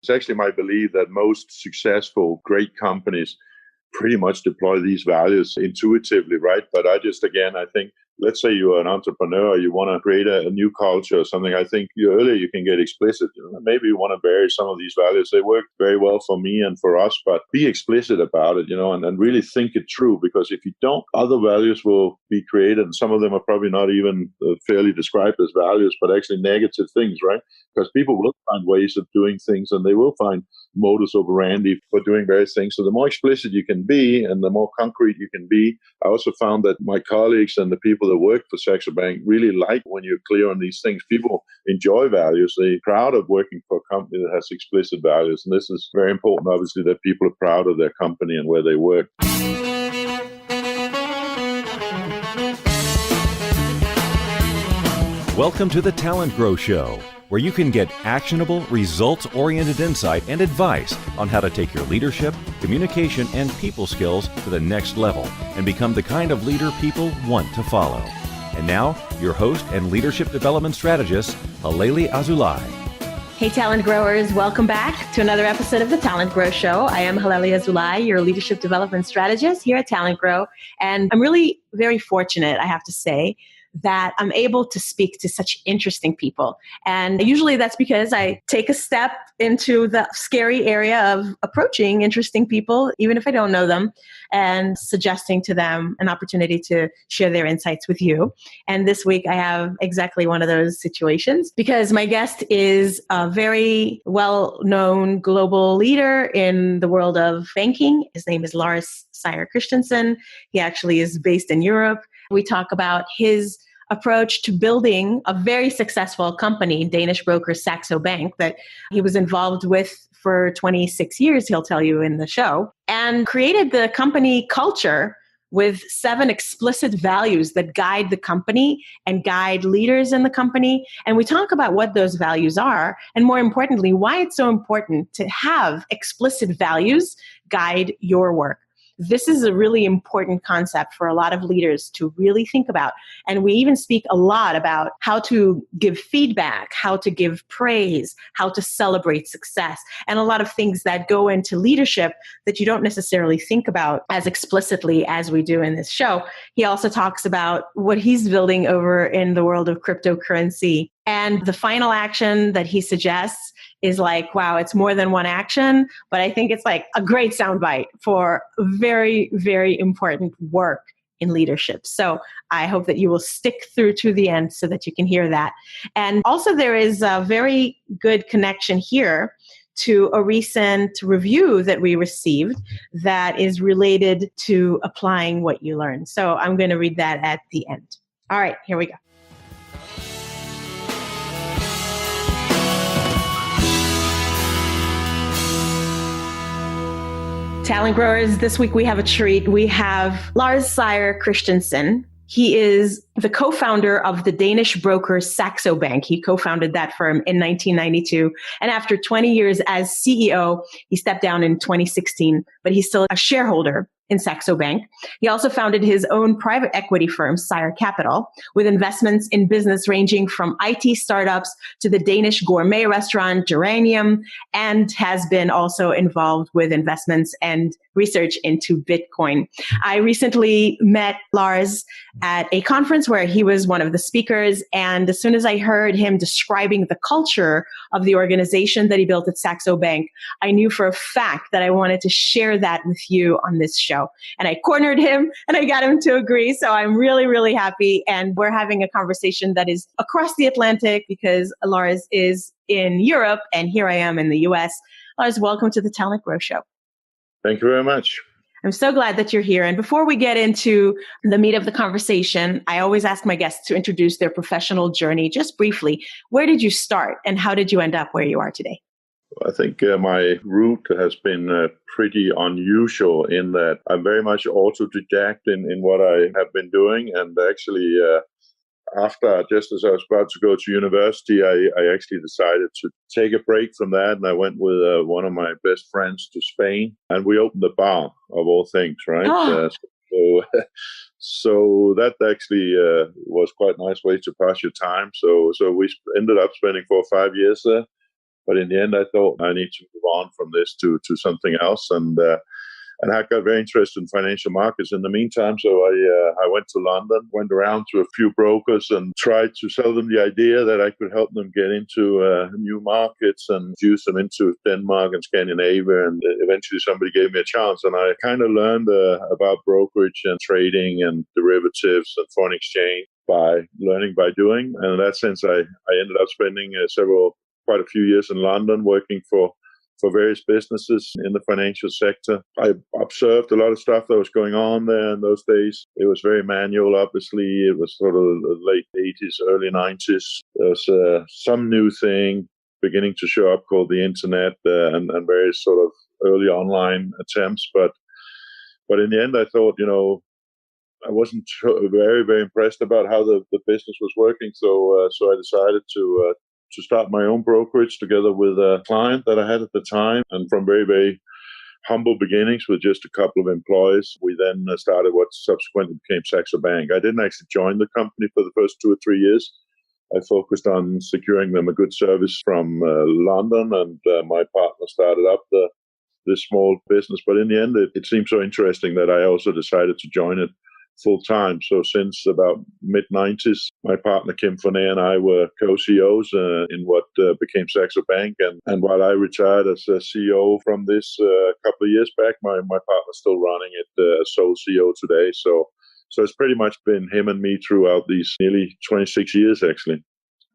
It's actually my belief that most successful, great companies pretty much deploy these values intuitively, right? But I think, let's say you're an entrepreneur, you want to create a new culture or something. I think earlier you can get explicit. Maybe you want to vary some of these values. They work very well for me and for us, but be explicit about it, and really think it through. Because if you don't, other values will be created. And some of them are probably not even fairly described as values, but actually negative things, right? Because people will find ways of doing things, and they will find modus operandi for doing various things. So the more explicit you can be and the more concrete you can be. I also found that my colleagues and the people that work for Saxo Bank really like when you're clear on these things. People enjoy values. They're proud of working for a company that has explicit values. And this is very important, obviously, that people are proud of their company and where they work. Welcome to the TalentGrow Show, where you can get actionable, results-oriented insight and advice on how to take your leadership, communication, and people skills to the next level and become the kind of leader people want to follow. And now, your host and leadership development strategist, Halelly Azulay. Hey, Talent Growers. Welcome back to another episode of the TalentGrow Show. I am Halelly Azulay, your leadership development strategist here at TalentGrow. And I'm really very fortunate, I have to say, that I'm able to speak to such interesting people. And usually that's because I take a step into the scary area of approaching interesting people, even if I don't know them, and suggesting to them an opportunity to share their insights with you. And this week I have exactly one of those situations because my guest is a very well-known global leader in the world of banking. His name is Lars Seier Christensen. He actually is based in Europe. We talk about his approach to building a very successful company, Danish broker Saxo Bank, that he was involved with for 26 years, he'll tell you in the show, and created the company culture with 7 explicit values that guide the company and guide leaders in the company. And we talk about what those values are, and more importantly, why it's so important to have explicit values guide your work. This is a really important concept for a lot of leaders to really think about. And we even speak a lot about how to give feedback, how to give praise, how to celebrate success, and a lot of things that go into leadership that you don't necessarily think about as explicitly as we do in this show. He also talks about what he's building over in the world of cryptocurrency. And the final action that he suggests is like, wow, it's more than one action, but I think it's like a great soundbite for very, very important work in leadership. So I hope that you will stick through to the end so that you can hear that. And also there is a very good connection here to a recent review that we received that is related to applying what you learn. So I'm going to read that at the end. All right, here we go. Talent Growers, this week we have a treat. We have Lars Seier Christensen. He is the co-founder of the Danish broker Saxo Bank. He co-founded that firm in 1992. And after 20 years as CEO, he stepped down in 2016, but he's still a shareholder in Saxo Bank. He also founded his own private equity firm, Seier Capital, with investments in business ranging from IT startups to the Danish gourmet restaurant Geranium, and has been also involved with investments and research into Bitcoin. I recently met Lars at a conference where he was one of the speakers, and as soon as I heard him describing the culture of the organization that he built at Saxo Bank, I knew for a fact that I wanted to share that with you on this show. And I cornered him and I got him to agree. So I'm really, really happy. And we're having a conversation that is across the Atlantic because Lars is in Europe and here I am in the US. Lars, welcome to the TalentGrow Show. Thank you very much. I'm so glad that you're here. And before we get into the meat of the conversation, I always ask my guests to introduce their professional journey just briefly. Where did you start and how did you end up where you are today? I think my route has been pretty unusual in that I'm very much autodidact in what I have been doing. And actually, just as I was about to go to university, I actually decided to take a break from that. And I went with one of my best friends to Spain. And we opened a bar, of all things, right? Oh. So that actually was quite a nice way to pass your time. So we ended up spending 4 or 5 years there. But in the end, I thought I need to move on from this to something else. And I got very interested in financial markets in the meantime. So I went to London, went around to a few brokers and tried to sell them the idea that I could help them get into new markets and use them into Denmark and Scandinavia. And eventually somebody gave me a chance. And I kind of learned about brokerage and trading and derivatives and foreign exchange by learning by doing. And in that sense, I ended up spending quite a few years in London working for various businesses in the financial sector. I observed a lot of stuff that was going on there in those days. It was very manual, obviously. It was sort of the late 80s, early 90s. There was some new thing beginning to show up called the internet and various sort of early online attempts. But in the end, I thought, I wasn't very, very impressed about how the business was working. So I decided to start my own brokerage together with a client that I had at the time. And from very, very humble beginnings with just a couple of employees, we then started what subsequently became Saxo Bank. I didn't actually join the company for the first 2 or 3 years. I focused on securing them a good service from London, and my partner started up this small business. But in the end, it seemed so interesting that I also decided to join it full time. So since about mid-90s, my partner Kim Fournier and I were co-CEOs in what became Saxo Bank. And while I retired as a CEO from this couple of years back, my partner's still running it as sole CEO today. So it's pretty much been him and me throughout these nearly 26 years, actually.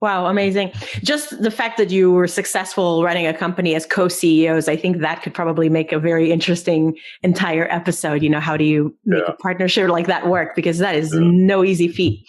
Wow, amazing. Just the fact that you were successful running a company as co-CEOs, I think that could probably make a very interesting entire episode. How do you make a partnership like that work? Because that is no easy feat.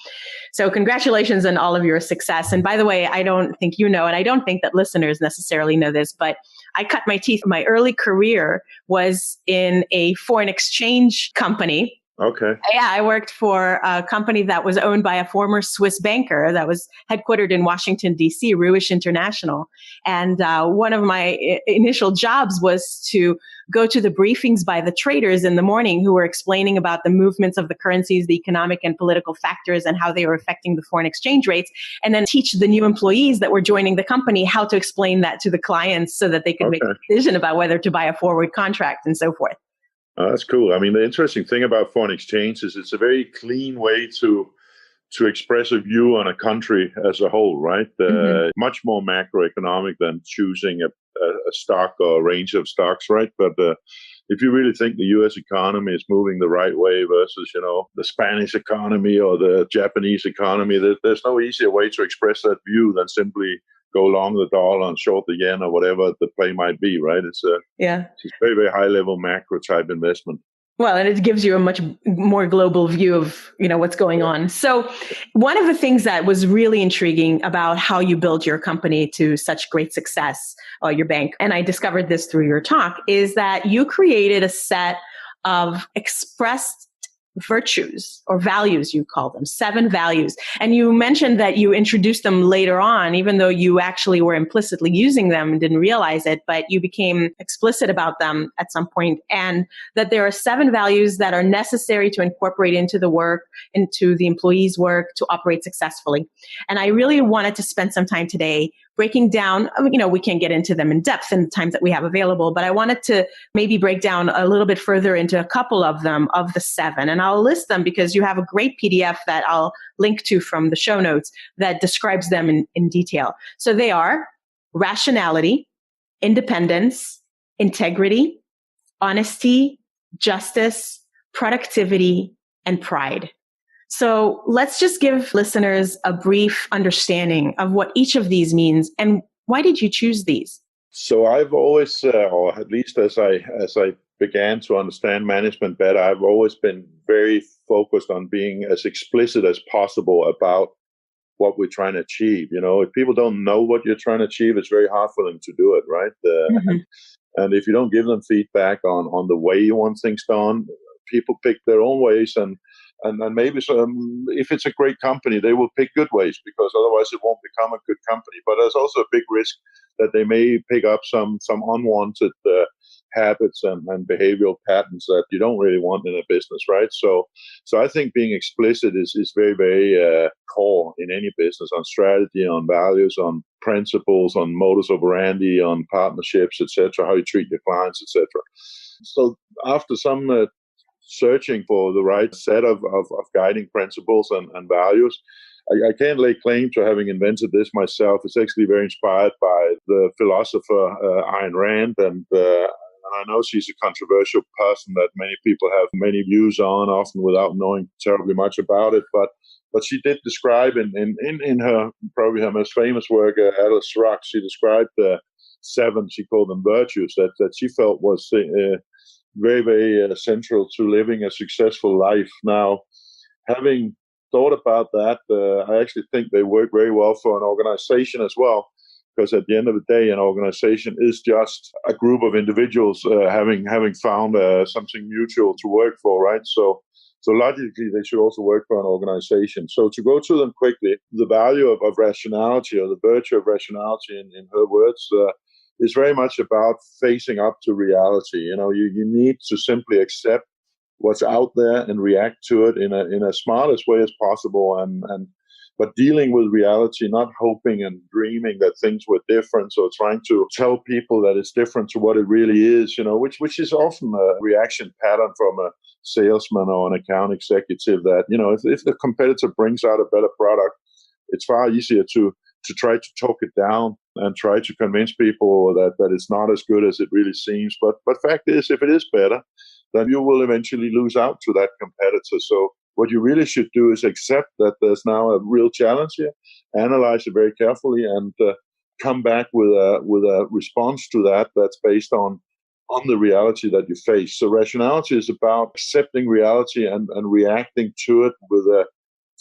So congratulations on all of your success. And by the way, I don't think and I don't think that listeners necessarily know this, but I cut my teeth. My early career was in a foreign exchange company. Okay. Yeah, I worked for a company that was owned by a former Swiss banker that was headquartered in Washington, D.C., Ruish International. And one of my initial jobs was to go to the briefings by the traders in the morning who were explaining about the movements of the currencies, the economic and political factors, and how they were affecting the foreign exchange rates, and then teach the new employees that were joining the company how to explain that to the clients so that they could make a decision about whether to buy a forward contract and so forth. That's cool. I mean, the interesting thing about foreign exchange is it's a very clean way to express a view on a country as a whole, right? Much more macroeconomic than choosing a stock or a range of stocks, right? But if you really think the U.S. economy is moving the right way versus, the Spanish economy or the Japanese economy, there's no easier way to express that view than simply go long the dollar and short the yen or whatever the play might be, right? It's a very, very high level macro type investment. Well, and it gives you a much more global view of, what's going on. So one of the things that was really intriguing about how you built your company to such great success, or your bank, and I discovered this through your talk, is that you created a set of expressed virtues or values, you call them 7 values. And you mentioned that you introduced them later on, even though you actually were implicitly using them and didn't realize it, but you became explicit about them at some point, and that there are 7 values that are necessary to incorporate into the work, into the employees' work to operate successfully. And I really wanted to spend some time today breaking down, we can get into them in depth in the time that we have available, but I wanted to maybe break down a little bit further into a couple of them, of the 7. And I'll list them because you have a great PDF that I'll link to from the show notes that describes them in detail. So they are rationality, independence, integrity, honesty, justice, productivity, and pride. So let's just give listeners a brief understanding of what each of these means, and why did you choose these? So I've always, or at least as I began to understand management better, I've always been very focused on being as explicit as possible about what we're trying to achieve. If people don't know what you're trying to achieve, it's very hard for them to do it, right? And if you don't give them feedback on the way you want things done, people pick their own ways, and maybe if it's a great company, they will pick good ways, because otherwise it won't become a good company. But there's also a big risk that they may pick up some unwanted habits and behavioral patterns that you don't really want in a business, right? So I think being explicit is very, very core in any business, on strategy, on values, on principles, on modus operandi, on partnerships, etc., how you treat your clients, etc. So after some searching for the right set of guiding principles and values, I can't lay claim to having invented this myself. It's actually very inspired by the philosopher Ayn Rand, and I know she's a controversial person that many people have many views on, often without knowing terribly much about it. But she did describe in her, probably her most famous work, Atlas Shrugged, she described the 7, she called them virtues, that she felt was very, very central to living a successful life. Now, having thought about that, I actually think they work very well for an organization as well, because at the end of the day, an organization is just a group of individuals having found something mutual to work for, right? So logically, they should also work for an organization. So to go to them quickly, the value of rationality, or the virtue of rationality in her words, is very much about facing up to reality. You need to simply accept what's out there and react to it in a smartest way as possible, but dealing with reality, not hoping and dreaming that things were different, so trying to tell people that it's different to what it really is, which is often a reaction pattern from a salesman or an account executive, that if the competitor brings out a better product, it's far easier to try to talk it down and try to convince people that it's not as good as it really seems. But fact is, if it is better, then you will eventually lose out to that competitor. So what you really should do is accept that there's now a real challenge here, analyze it very carefully, and come back with a response to that that's based on the reality that you face. So rationality is about accepting reality and reacting to it with a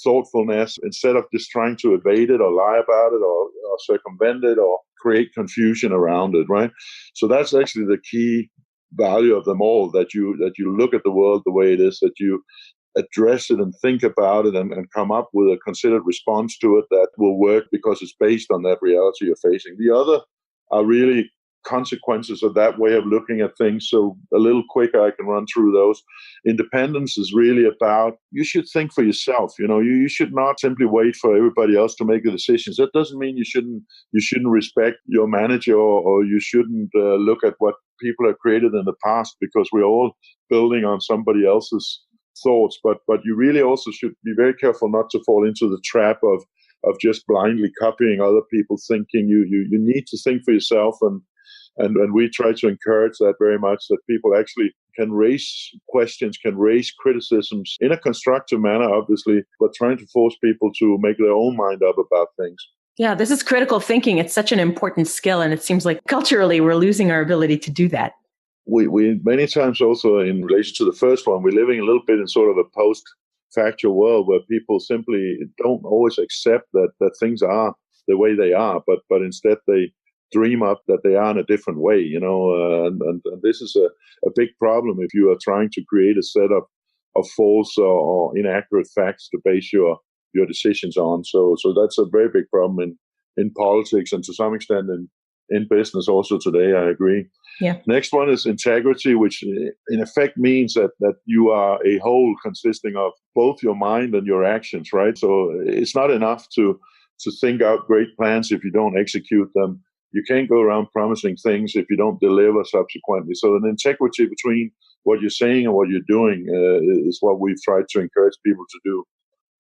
thoughtfulness, instead of just trying to evade it or lie about it or circumvent it or create confusion around it, right? So that's actually the key value of them all, that you look at the world the way it is, that you address it and think about it and come up with a considered response to it that will work because it's based on that reality you're facing. The other are really consequences of that way of looking at things. So a little quicker, I can run through those. Independence is really about, you should think for yourself. You should not simply wait for everybody else to make the decisions. That doesn't mean you shouldn't respect your manager, or you shouldn't look at what people have created in the past, because we're all building on somebody else's thoughts. But you really also should be very careful not to fall into the trap of just blindly copying other people thinking. You need to think for yourself, and we try to encourage that very much, that people actually can raise questions, can raise criticisms in a constructive manner, obviously, but trying to force people to make their own mind up about things. Yeah, this is critical thinking. It's such an important skill, and it seems like culturally we're losing our ability to do that. We many times also, in relation to the first one, we're living a little bit in sort of a post-factual world where people simply don't always accept that things are the way they are, but instead they dream up that they are in a different way, and this is a big problem if you are trying to create a set of false or inaccurate facts to base your decisions on. So that's a very big problem in politics, and to some extent in business also today, I agree. Yeah. Next one is integrity, which in effect means that you are a whole consisting of both your mind and your actions, right? So it's not enough to think out great plans if you don't execute them. You can't go around promising things if you don't deliver subsequently. So an integrity between what you're saying and what you're doing is what we've tried to encourage people to do.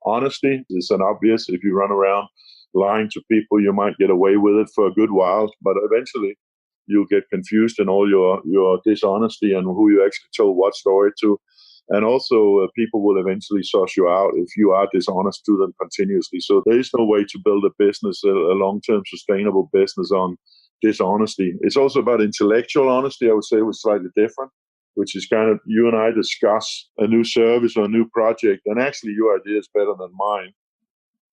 Honesty is an obvious. If you run around lying to people, you might get away with it for a good while, but eventually you'll get confused in all your dishonesty and who you actually told what story to. And also, people will eventually suss you out if you are dishonest to them continuously. So there is no way to build a business, a long-term sustainable business, on dishonesty. It's also about intellectual honesty, I would say, was slightly different, which is kind of, you and I discuss a new service or a new project, and actually your idea is better than mine.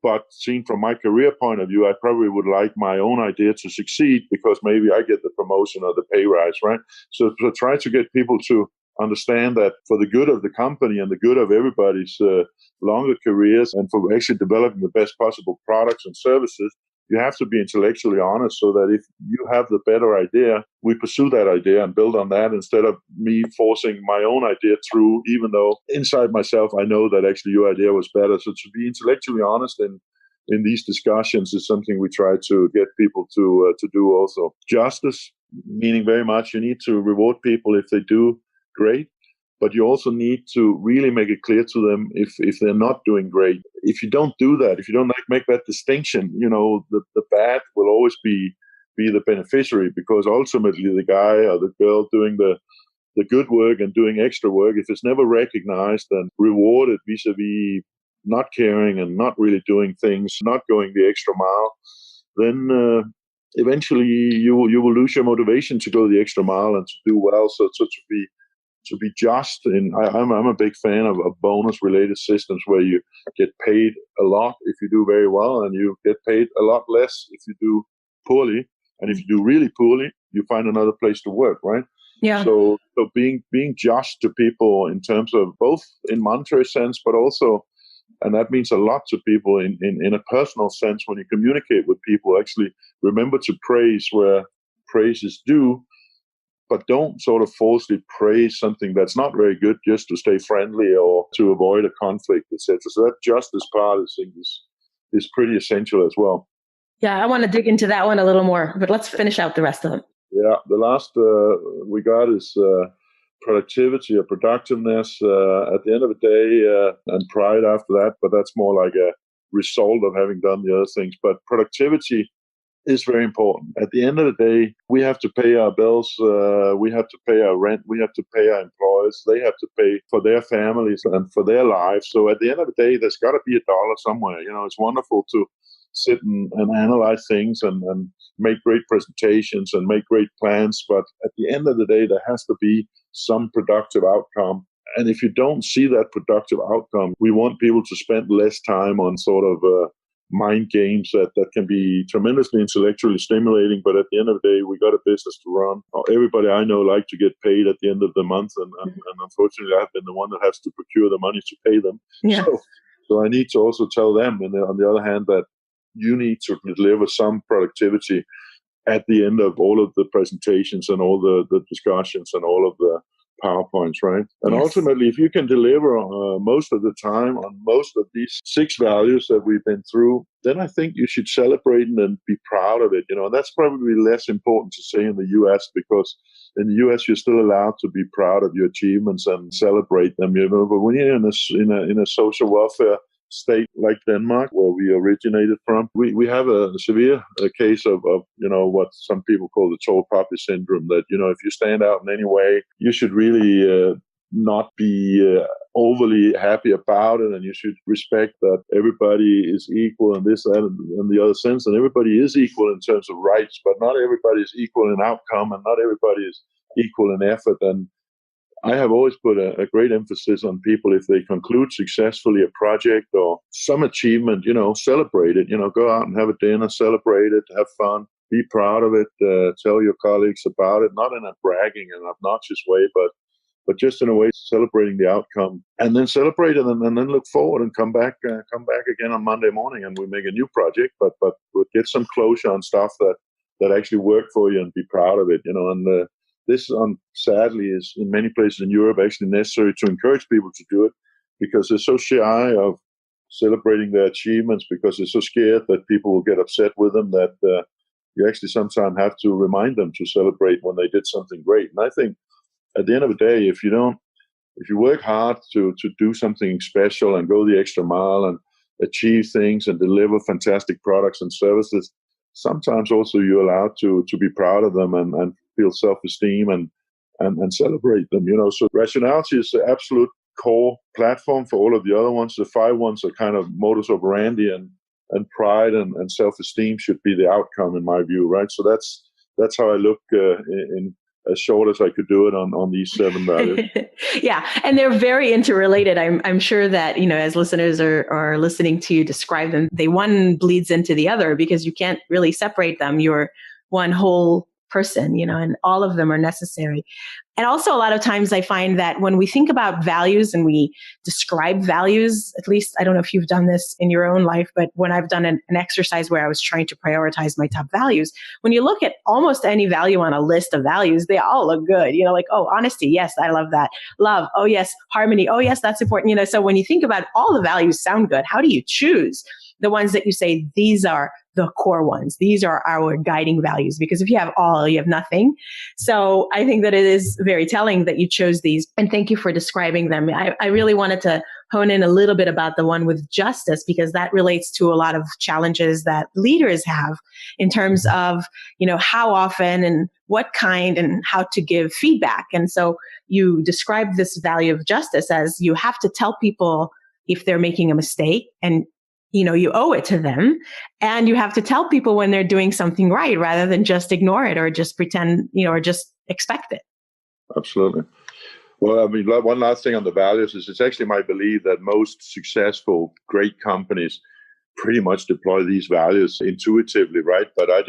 But seen from my career point of view, I probably would like my own idea to succeed because maybe I get the promotion or the pay rise, right? So try to get people to understand that for the good of the company and the good of everybody's longer careers, and for actually developing the best possible products and services, you have to be intellectually honest so that if you have the better idea, we pursue that idea and build on that instead of me forcing my own idea through, even though inside myself I know that actually your idea was better. So to be intellectually honest in these discussions is something we try to get people to do also. Justice, meaning very much you need to reward people if they do great, but you also need to really make it clear to them if they're not doing great. If you don't do that, if you don't make that distinction, the bad will always be the beneficiary, because ultimately the guy or the girl doing the good work and doing extra work, if it's never recognized and rewarded vis-a-vis not caring and not really doing things, not going the extra mile, then eventually you will lose your motivation to go the extra mile and to do well. So to be just, I'm a big fan of bonus-related systems where you get paid a lot if you do very well, and you get paid a lot less if you do poorly. And if you do really poorly, you find another place to work, right? Yeah. So being just to people in terms of both in monetary sense, but also, and that means a lot to people in a personal sense, when you communicate with people, actually remember to praise where praise is due, but don't sort of falsely praise something that's not very good just to stay friendly or to avoid a conflict, etc. So that justice part is pretty essential as well. Yeah, I want to dig into that one a little more, but let's finish out the rest of them. Yeah, the last we got is productivity or productiveness at the end of the day, and pride after that, but that's more like a result of having done the other things. But productivity is very important. At the end of the day, we have to pay our bills, we have to pay our rent, we have to pay our employees, they have to pay for their families and for their lives. So at the end of the day, there's got to be a dollar somewhere. It's wonderful to sit and analyze things and make great presentations and make great plans, but at the end of the day, there has to be some productive outcome. And if you don't see that productive outcome, we want people to spend less time on sort of mind games that can be tremendously intellectually stimulating, but at the end of the day, we got a business to run. Everybody I know like to get paid at the end of the month, and unfortunately, I've been the one that has to procure the money to pay them. Yeah. So I need to also tell them, on the other hand, that you need to deliver some productivity at the end of all of the presentations and all the discussions and all of the PowerPoints, right? And Yes. Ultimately, if you can deliver most of the time on most of these 6 values that we've been through, then I think you should celebrate and be proud of it. And that's probably less important to say in the US, because in the US you're still allowed to be proud of your achievements and celebrate them. But when you're in a social welfare state like Denmark, where we originated from, we have a severe case of what some people call the tall poppy syndrome, that if you stand out in any way, you should really not be overly happy about it, and you should respect that everybody is equal in this, that, and the other sense, and everybody is equal in terms of rights, but not everybody is equal in outcome, and not everybody is equal in effort. And I have always put a great emphasis on people, if they conclude successfully a project or some achievement, celebrate it, go out and have a dinner, celebrate it, have fun, be proud of it, tell your colleagues about it, not in a bragging and obnoxious way, but just in a way celebrating the outcome, and then celebrate it, and then look forward and come back again on Monday morning, and we make a new project, but we'll get some closure on stuff that actually worked for you, and be proud of it, and this, sadly, is in many places in Europe actually necessary to encourage people to do it, because they're so shy of celebrating their achievements, because they're so scared that people will get upset with them, that you actually sometimes have to remind them to celebrate when they did something great. And I think at the end of the day, if you work hard to do something special and go the extra mile and achieve things and deliver fantastic products and services, sometimes also you're allowed to be proud of them and feel self-esteem and celebrate them. So rationality is the absolute core platform for all of the other ones. The 5 ones are kind of modus operandi, and pride and self-esteem should be the outcome, in my view, right? So that's how I look in as short as I could do it on these 7 values. Yeah, and they're very interrelated. I'm sure that, as listeners are listening to you describe them, one bleeds into the other, because you can't really separate them. You're one whole person, and all of them are necessary. And also a lot of times I find that when we think about values and we describe values, at least I don't know if you've done this in your own life, but when I've done an exercise where I was trying to prioritize my top values, when you look at almost any value on a list of values, they all look good, like, oh, honesty. Yes, I love that. Love. Oh, yes. Harmony. Oh, yes, that's important. So when you think about all the values sound good, how do you choose the ones that you say, these are the core ones. These are our guiding values, because if you have all, you have nothing. So I think that it is very telling that you chose these, and thank you for describing them. I really wanted to hone in a little bit about the one with justice, because that relates to a lot of challenges that leaders have in terms of, how often and what kind and how to give feedback. And so you describe this value of justice as you have to tell people if they're making a mistake, and you owe it to them, and you have to tell people when they're doing something right rather than just ignore it or just pretend, or just expect it. Absolutely. Well, I mean, one last thing on the values is it's actually my belief that most successful, great companies pretty much deploy these values intuitively, right? But I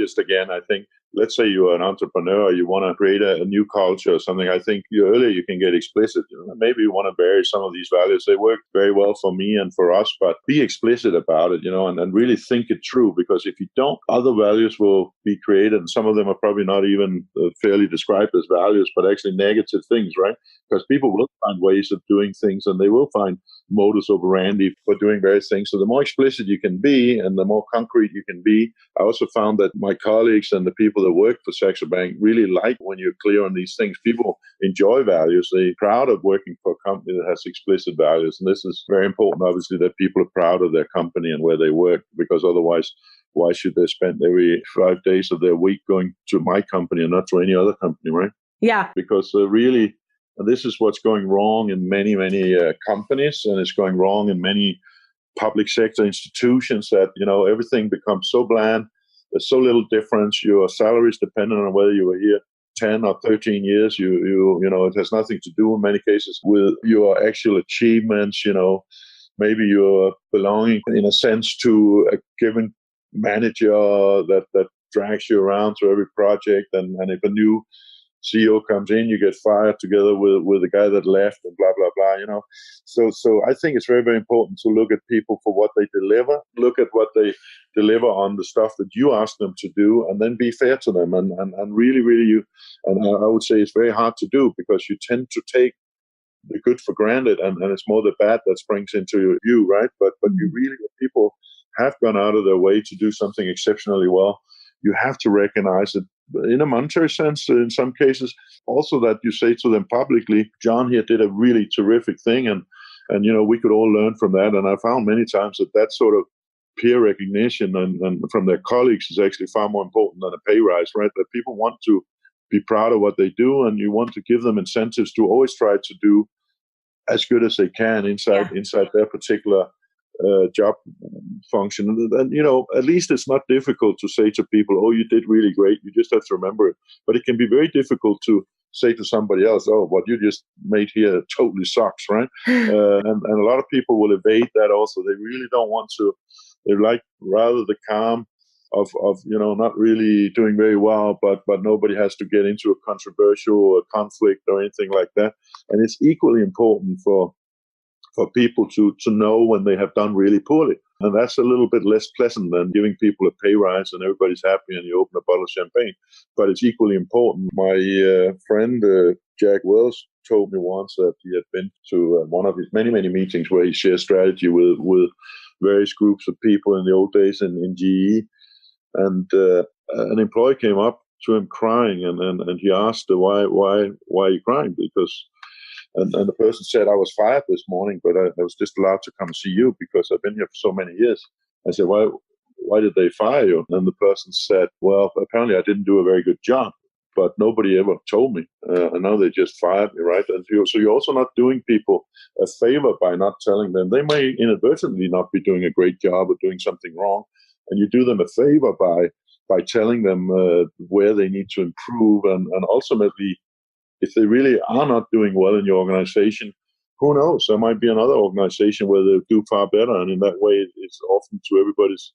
think, let's say you're an entrepreneur, you want to create a new culture or something. I think earlier you can get explicit. Maybe you want to vary some of these values. They work very well for me and for us, but be explicit about it, and really think it through. Because if you don't, other values will be created, and some of them are probably not even fairly described as values, but actually negative things, right? Because people will find ways of doing things, and they will find modus operandi for doing various things. So the more explicit you can be and the more concrete you can be. I also found that my colleagues and the people that work for Saxo Bank really like when you're clear on these things. People enjoy values. They're proud of working for a company that has explicit values. And this is very important, obviously, that people are proud of their company and where they work, because otherwise, why should they spend every 5 days of their week going to my company and not to any other company, right? Yeah. Because really, this is what's going wrong in many, many companies, and it's going wrong in many public sector institutions, that, everything becomes so bland. There's so little difference. Your salary is dependent on whether you were here 10 or 13 years. It has nothing to do in many cases with your actual achievements. Maybe you're belonging in a sense to a given manager that drags you around to every project. And if a new CEO comes in, you get fired together with the guy that left, and blah, blah, blah, So I think it's very, very important to look at people for what they deliver, look at what they deliver on the stuff that you ask them to do, and then be fair to them. And really, really, I would say it's very hard to do, because you tend to take the good for granted, and it's more the bad that springs into you, right? But you really, if people have gone out of their way to do something exceptionally well, you have to recognize it in a monetary sense in some cases. Also that you say to them publicly, John here did a really terrific thing, and we could all learn from that. And I found many times that sort of peer recognition and from their colleagues is actually far more important than a pay rise, right? That people want to be proud of what they do, and you want to give them incentives to always try to do as good as they can inside their particular job function. And, at least it's not difficult to say to people, oh, you did really great. You just have to remember it. But it can be very difficult to say to somebody else, oh, what you just made here totally sucks, right? And a lot of people will evade that also. They really don't want to. They like rather the calm of not really doing very well, but nobody has to get into a controversial or conflict or anything like that. And it's equally important for people to know when they have done really poorly. And that's a little bit less pleasant than giving people a pay rise and everybody's happy and you open a bottle of champagne. But it's equally important. My friend, Jack Wells, told me once that he had been to one of his many, many meetings where he shared strategy with various groups of people in the old days in GE. And an employee came up to him crying, and he asked, why are you crying? Because And the person said, I was fired this morning, but I was just allowed to come see you because I've been here for so many years. I said, why did they fire you? And the person said, well, apparently I didn't do a very good job, but nobody ever told me. And now they just fired me, right? And so you're also not doing people a favor by not telling them. They may inadvertently not be doing a great job or doing something wrong. And you do them a favor by telling them where they need to improve. And ultimately, if they really are not doing well in your organization, who knows? There might be another organization where they'll do far better. And in that way, it's often to everybody's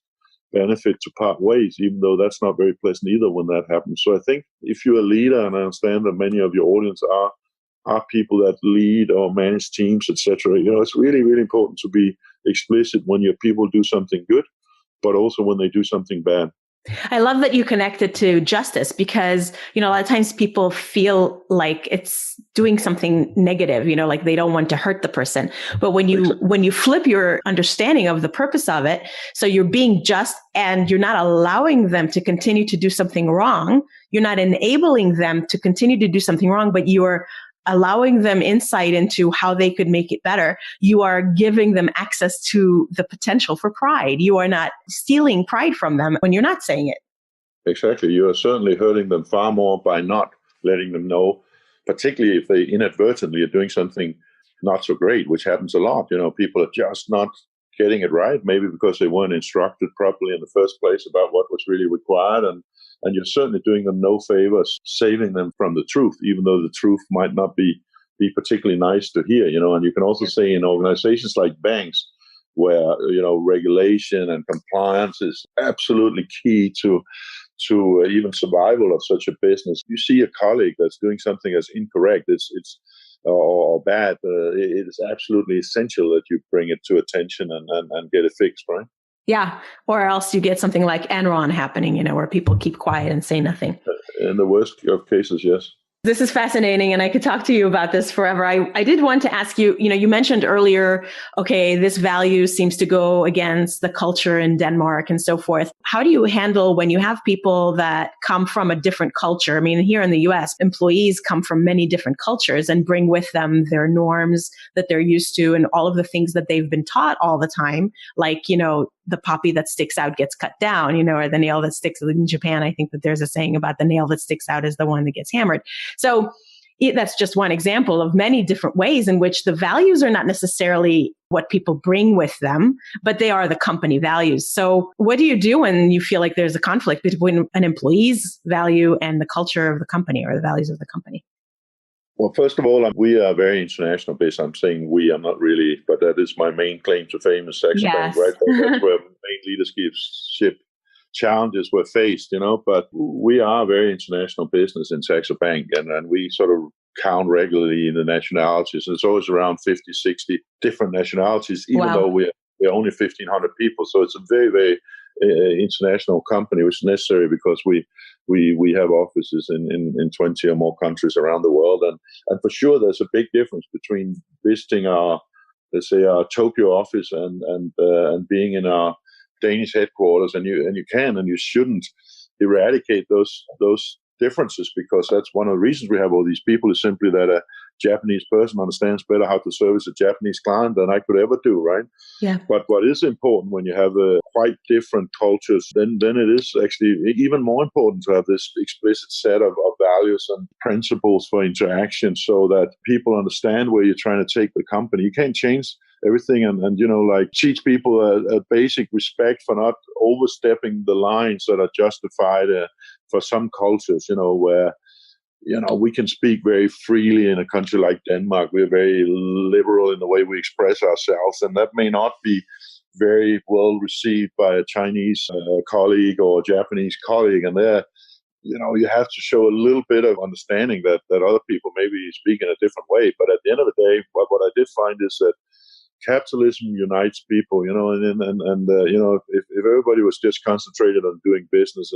benefit to part ways, even though that's not very pleasant either when that happens. So I think if you're a leader, and I understand that many of your audience are people that lead or manage teams, etc., it's really, really important to be explicit when your people do something good, but also when they do something bad. I love that you connected to justice because, a lot of times people feel like it's doing something negative, like they don't want to hurt the person. But when you flip your understanding of the purpose of it, so you're being just and you're not allowing them to continue to do something wrong. You're not enabling them to continue to do something wrong, but you're allowing them insight into how they could make it better. You are giving them access to the potential for pride. You are not stealing pride from them when you're not saying it. Exactly. You are certainly hurting them far more by not letting them know, particularly if they inadvertently are doing something not so great, which happens a lot. People are just not getting it right, maybe because they weren't instructed properly in the first place about what was really required. And you're certainly doing them no favors, saving them from the truth, even though the truth might not be particularly nice to hear, And you can also say in organizations like banks, where, regulation and compliance is absolutely key to even survival of such a business. You see a colleague that's doing something that's incorrect, or bad, it is absolutely essential that you bring it to attention and get it fixed, right? Yeah. Or else you get something like Enron happening, where people keep quiet and say nothing. In the worst of cases, yes. This is fascinating, and I could talk to you about this forever. I did want to ask you, you mentioned earlier, okay, this value seems to go against the culture in Denmark and so forth. How do you handle when you have people that come from a different culture? I mean, here in the US, employees come from many different cultures and bring with them their norms that they're used to and all of the things that they've been taught all the time. Like, the poppy that sticks out gets cut down, or the nail that sticks out. In Japan, I think that there's a saying about the nail that sticks out is the one that gets hammered. So that's just one example of many different ways in which the values are not necessarily what people bring with them, but they are the company values. So what do you do when you feel like there's a conflict between an employee's value and the culture of the company or the values of the company? Well, first of all, we are very international based. I'm saying we, I'm not really, but that is my main claim to fame is Saxo Bank, right? That's where main leadership challenges were faced, but we are a very international business in Saxo Bank, and we sort of count regularly in the nationalities. And it's always around 50, 60 different nationalities, even though we're only 1,500 people. So it's a very, very international company, which is necessary because we have offices in 20 or more countries around the world. And for sure, there's a big difference between visiting our Tokyo office and being in our Danish headquarters, and you can and you shouldn't eradicate those differences, because that's one of the reasons we have all these people is simply that a Japanese person understands better how to service a Japanese client than I could ever do, right? Yeah. But what is important when you have quite different cultures, then it is actually even more important to have this explicit set of values and principles for interaction so that people understand where you're trying to take the company. You can't change everything and teach people a basic respect for not overstepping the lines that are justified for some cultures, where we can speak very freely in a country like Denmark. We're very liberal in the way we express ourselves, and that may not be very well received by a Chinese colleague or a Japanese colleague. And there, you have to show a little bit of understanding that other people maybe speak in a different way. But at the end of the day, what I did find is that capitalism unites people, if everybody was just concentrated on doing business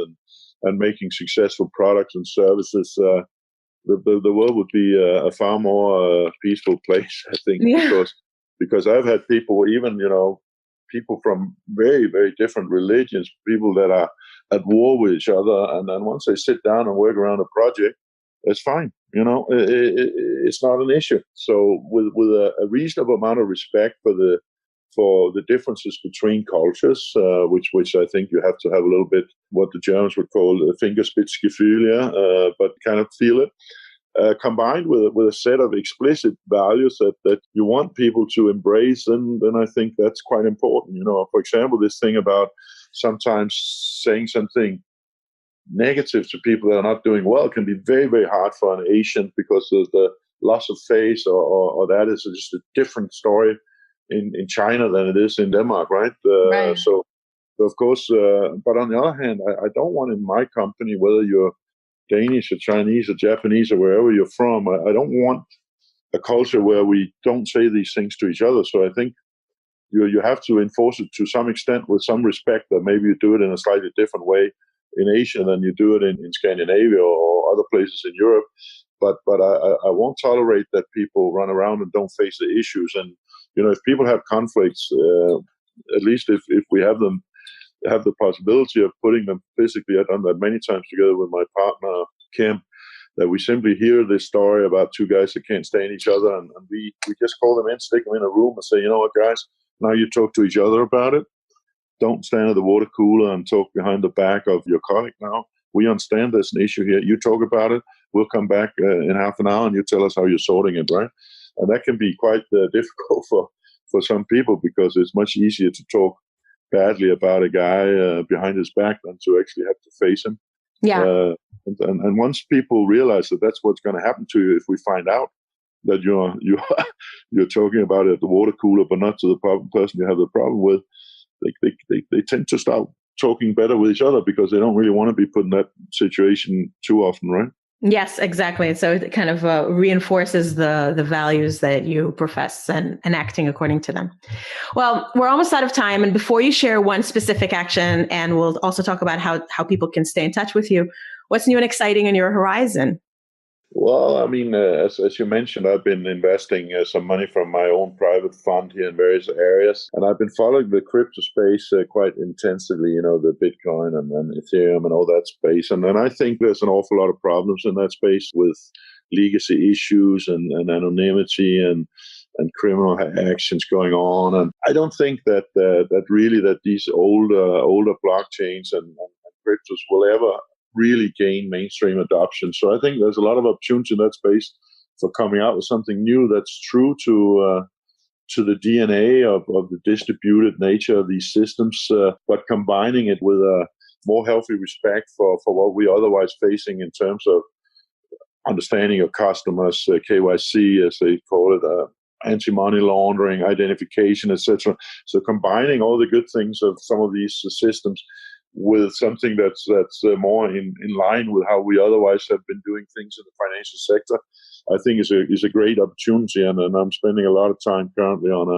and making successful products and services, the world would be a far more peaceful place, I think, because I've had people, even, people from very, very different religions, people that are at war with each other. And then once they sit down and work around a project, it's fine. It's not an issue. So with a reasonable amount of respect for the differences between cultures, which I think you have to have a little bit what the Germans would call Fingerspitzgefühl, but kind of feel it, combined with a set of explicit values that you want people to embrace, then I think that's quite important. For example, this thing about sometimes saying something negative to people that are not doing well can be very, very hard for an Asian, because of the loss of face or that is just a different story in China than it is in Denmark, right? Right. So of course, but on the other hand, I don't want in my company, whether you're Danish or Chinese or Japanese or wherever you're from, I don't want a culture where we don't say these things to each other. So I think you have to enforce it to some extent with some respect, that maybe you do it in a slightly different way in Asia than you do it in Scandinavia or other places in Europe. But I won't tolerate that people run around and don't face the issues. And, if people have conflicts, at least if we have the possibility of putting them physically, I've done that many times together with my partner, Kim, that we simply hear this story about two guys that can't stand each other, and we just call them in, stick them in a room and say, you know what, guys, now you talk to each other about it. Don't stand at the water cooler and talk behind the back of your colleague now. We understand there's an issue here. You talk about it. We'll come back in half an hour and you tell us how you're sorting it, right? And that can be quite difficult for some people, because it's much easier to talk badly about a guy behind his back than to actually have to face him. Yeah. And once people realize that that's what's going to happen to you if we find out that you're talking about it at the water cooler, but not to the person you have the problem with, they tend to start talking better with each other, because they don't really want to be put in that situation too often, right? Yes, exactly. So it kind of reinforces the values that you profess and acting according to them. Well, we're almost out of time. And before you share one specific action, and we'll also talk about how people can stay in touch with you, what's new and exciting in your horizon? Well, I mean, as you mentioned, I've been investing some money from my own private fund here in various areas, and I've been following the crypto space quite intensively, the Bitcoin and Ethereum and all that space. And then I think there's an awful lot of problems in that space with legacy issues and anonymity and criminal actions going on. And I don't think that these older blockchains and cryptos will ever really gain mainstream adoption. So I think there's a lot of opportunity in that space for coming out with something new that's true to the DNA of the distributed nature of these systems, but combining it with a more healthy respect for what we're otherwise facing in terms of understanding of customers, KYC, as they call it, anti-money laundering, identification, etc. So combining all the good things of some of these systems with something that's more in line with how we otherwise have been doing things in the financial sector, I think is a great opportunity. And I'm spending a lot of time currently on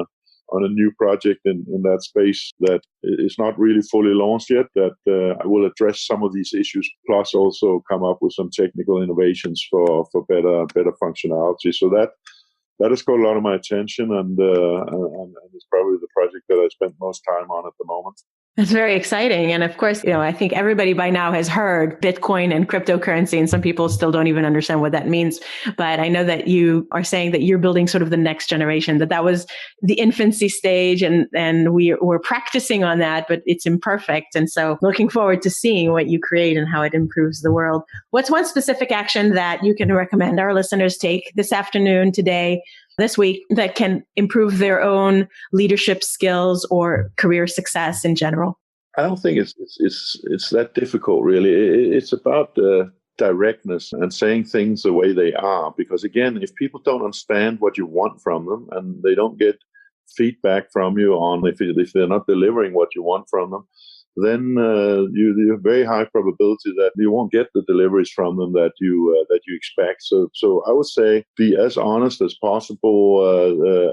a new project in that space that is not really fully launched yet, that I will address some of these issues, plus also come up with some technical innovations for better functionality. So that has got a lot of my attention, and it's probably the project that I spent most time on at the moment. That's very exciting. And of course, I think everybody by now has heard Bitcoin and cryptocurrency, and some people still don't even understand what that means. But I know that you are saying that you're building sort of the next generation, that was the infancy stage, and we're practicing on that, but it's imperfect. And so looking forward to seeing what you create and how it improves the world. What's one specific action that you can recommend our listeners take this afternoon, today, this week, that can improve their own leadership skills or career success in general? I don't think it's that difficult, really. It's about directness and saying things the way they are. Because again, if people don't understand what you want from them, and they don't get feedback from you on if they're not delivering what you want from them, then you have very high probability that you won't get the deliveries from them that you expect. So I would say be as honest as possible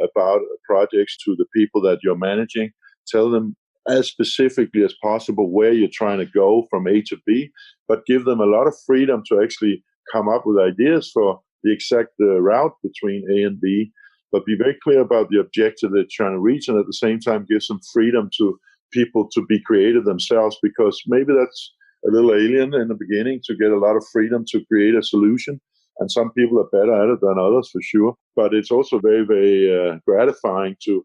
about projects to the people that you're managing. Tell them as specifically as possible where you're trying to go from A to B, but give them a lot of freedom to actually come up with ideas for the exact route between A and B. But be very clear about the objective they're trying to reach, and at the same time give some freedom to people to be creative themselves, because maybe that's a little alien in the beginning, to get a lot of freedom to create a solution. And some people are better at it than others, for sure. But it's also very, very gratifying to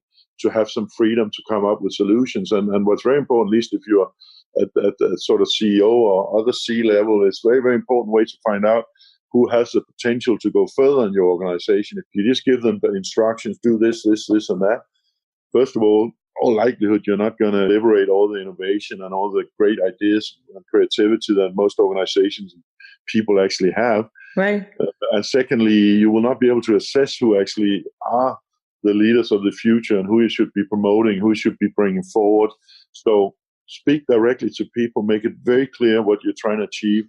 have some freedom to come up with solutions. And what's very important, at least if you're at sort of CEO or other C-level, it's a very, very important way to find out who has the potential to go further in your organization. If you just give them the instructions, do this, and that, first of all likelihood you're not going to liberate all the innovation and all the great ideas and creativity that most organizations and people actually have. Right. And secondly, you will not be able to assess who actually are the leaders of the future and who you should be promoting, who you should be bringing forward. So speak directly to people, make it very clear what you're trying to achieve.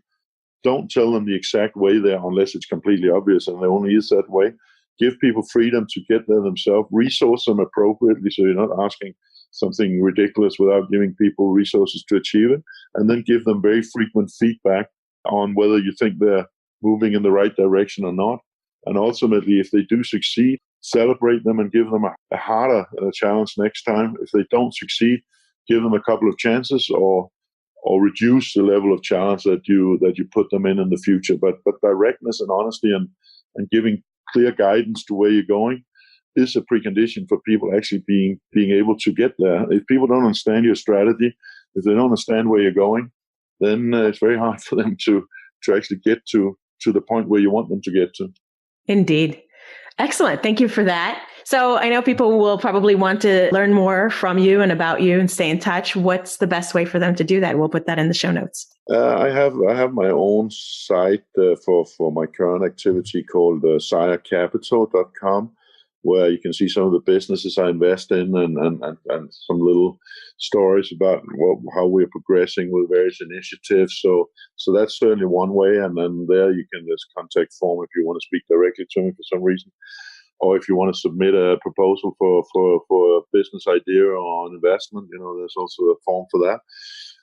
Don't tell them the exact way there unless it's completely obvious and there only is that way. Give people freedom to get there themselves. Resource them appropriately so you're not asking something ridiculous without giving people resources to achieve it. And then give them very frequent feedback on whether you think they're moving in the right direction or not. And ultimately, if they do succeed, celebrate them and give them a harder challenge next time. If they don't succeed, give them a couple of chances or reduce the level of challenge that you put them in the future. But directness and honesty and giving clear guidance to where you're going is a precondition for people actually being able to get there. If people don't understand your strategy, if they don't understand where you're going, then it's very hard for them to actually get to the point where you want them to get to. Indeed. Excellent. Thank you for that. So I know people will probably want to learn more from you and about you and stay in touch. What's the best way for them to do that? We'll put that in the show notes. I have my own site for my current activity called SeierCapital.com, where you can see some of the businesses I invest in and some little stories about how we're progressing with various initiatives. So that's certainly one way. And then there you can just contact form if you want to speak directly to me for some reason, or if you want to submit a proposal for a business idea or an investment. There's also a form for that.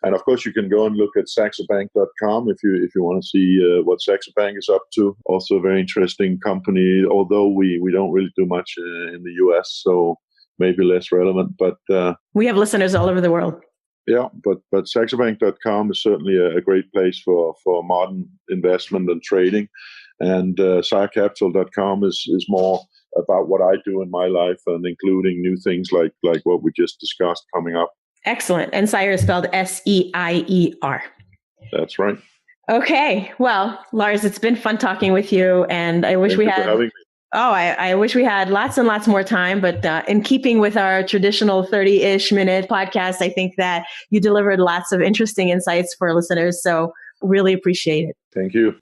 And of course, you can go and look at SaxoBank.com if you want to see what Saxo Bank is up to. Also a very interesting company, although we don't really do much in the US, so maybe less relevant. But we have listeners all over the world. Yeah, but SaxoBank.com is certainly a great place for modern investment and trading. And SeierCapital.com is more about what I do in my life and including new things like what we just discussed coming up. Excellent. And Seier is spelled S-E-I-E-R. That's right. Okay. Well, Lars, it's been fun talking with you. And I wish we had... I wish we had lots and lots more time, but in keeping with our traditional 30-ish minute podcast, I think that you delivered lots of interesting insights for listeners. So really appreciate it. Thank you.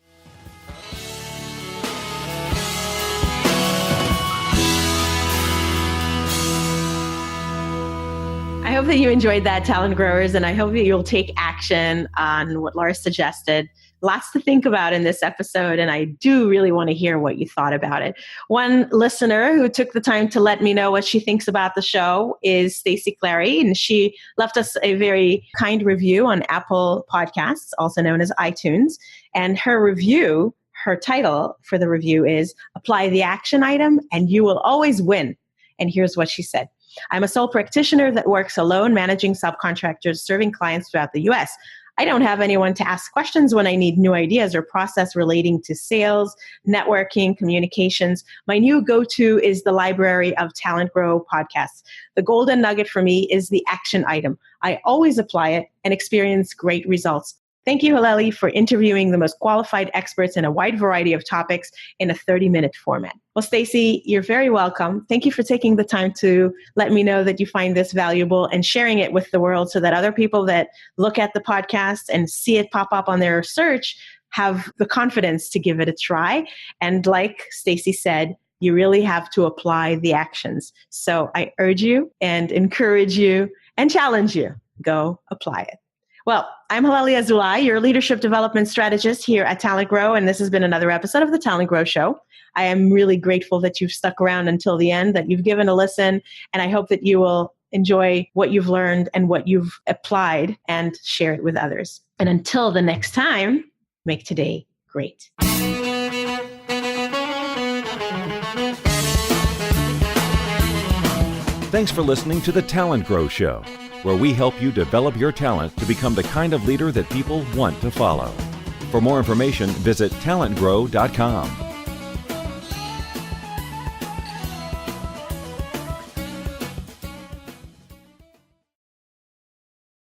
I hope that you enjoyed that, Talent Growers, and I hope that you'll take action on what Lars suggested. Lots to think about in this episode, and I do really want to hear what you thought about it. One listener who took the time to let me know what she thinks about the show is Stacy Clary, and she left us a very kind review on Apple Podcasts, also known as iTunes. And her title for the review is Apply the Action Item and You Will Always Win. And here's what she said. I'm a sole practitioner that works alone, managing subcontractors, serving clients throughout the U.S. I don't have anyone to ask questions when I need new ideas or process relating to sales, networking, communications. My new go-to is the library of TalentGrow podcasts. The golden nugget for me is the action item. I always apply it and experience great results. Thank you, Halelly, for interviewing the most qualified experts in a wide variety of topics in a 30-minute format. Well, Stacy, you're very welcome. Thank you for taking the time to let me know that you find this valuable and sharing it with the world so that other people that look at the podcast and see it pop up on their search have the confidence to give it a try. And like Stacy said, you really have to apply the actions. So I urge you and encourage you and challenge you. Go apply it. Well, I'm Halelly Azulay, your leadership development strategist here at TalentGrow, and this has been another episode of the TalentGrow Show. I am really grateful that you've stuck around until the end, that you've given a listen, and I hope that you will enjoy what you've learned and what you've applied and share it with others. And until the next time, make today great. Thanks for listening to the TalentGrow Show, where we help you develop your talent to become the kind of leader that people want to follow. For more information, visit talentgrow.com.